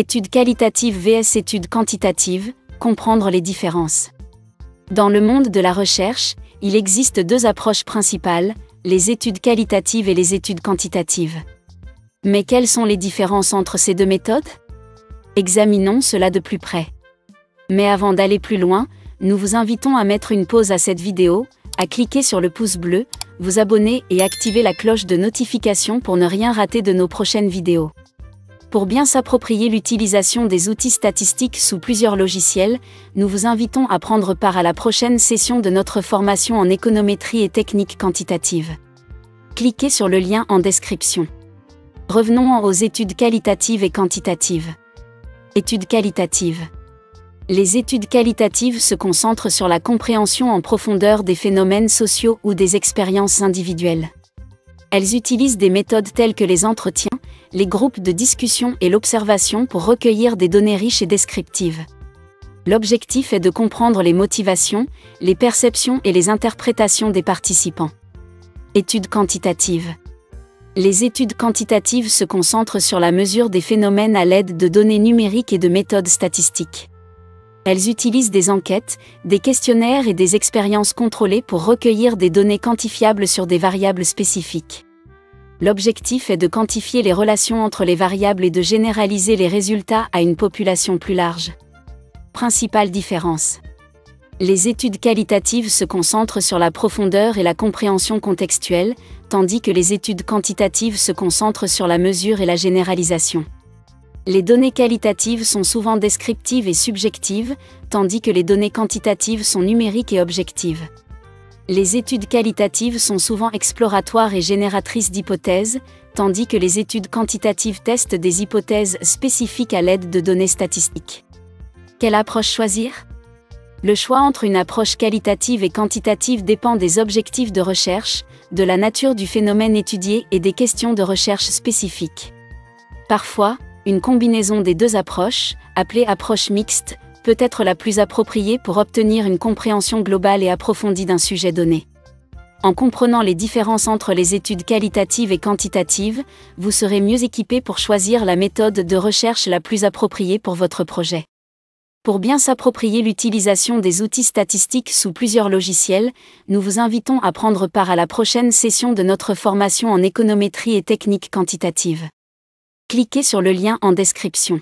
Études qualitatives vs études quantitatives, comprendre les différences. Dans le monde de la recherche, il existe deux approches principales, les études qualitatives et les études quantitatives. Mais quelles sont les différences entre ces deux méthodes? Examinons cela de plus près. Mais avant d'aller plus loin, nous vous invitons à mettre une pause à cette vidéo, à cliquer sur le pouce bleu, vous abonner et activer la cloche de notification pour ne rien rater de nos prochaines vidéos. Pour bien s'approprier l'utilisation des outils statistiques sous plusieurs logiciels, nous vous invitons à prendre part à la prochaine session de notre formation en économétrie et techniques quantitatives. Cliquez sur le lien en description. Revenons aux études qualitatives et quantitatives. Études qualitatives. Les études qualitatives se concentrent sur la compréhension en profondeur des phénomènes sociaux ou des expériences individuelles. Elles utilisent des méthodes telles que les entretiens, les groupes de discussion et l'observation pour recueillir des données riches et descriptives. L'objectif est de comprendre les motivations, les perceptions et les interprétations des participants. Études quantitatives. Les études quantitatives se concentrent sur la mesure des phénomènes à l'aide de données numériques et de méthodes statistiques. Elles utilisent des enquêtes, des questionnaires et des expériences contrôlées pour recueillir des données quantifiables sur des variables spécifiques. L'objectif est de quantifier les relations entre les variables et de généraliser les résultats à une population plus large. Principale différence. Les études qualitatives se concentrent sur la profondeur et la compréhension contextuelle, tandis que les études quantitatives se concentrent sur la mesure et la généralisation. Les données qualitatives sont souvent descriptives et subjectives, tandis que les données quantitatives sont numériques et objectives. Les études qualitatives sont souvent exploratoires et génératrices d'hypothèses, tandis que les études quantitatives testent des hypothèses spécifiques à l'aide de données statistiques. Quelle approche choisir? Le choix entre une approche qualitative et quantitative dépend des objectifs de recherche, de la nature du phénomène étudié et des questions de recherche spécifiques. Parfois, une combinaison des deux approches, appelée approche mixte, peut être la plus appropriée pour obtenir une compréhension globale et approfondie d'un sujet donné. En comprenant les différences entre les études qualitatives et quantitatives, vous serez mieux équipé pour choisir la méthode de recherche la plus appropriée pour votre projet. Pour bien s'approprier l'utilisation des outils statistiques sous plusieurs logiciels, nous vous invitons à prendre part à la prochaine session de notre formation en économétrie et techniques quantitatives. Cliquez sur le lien en description.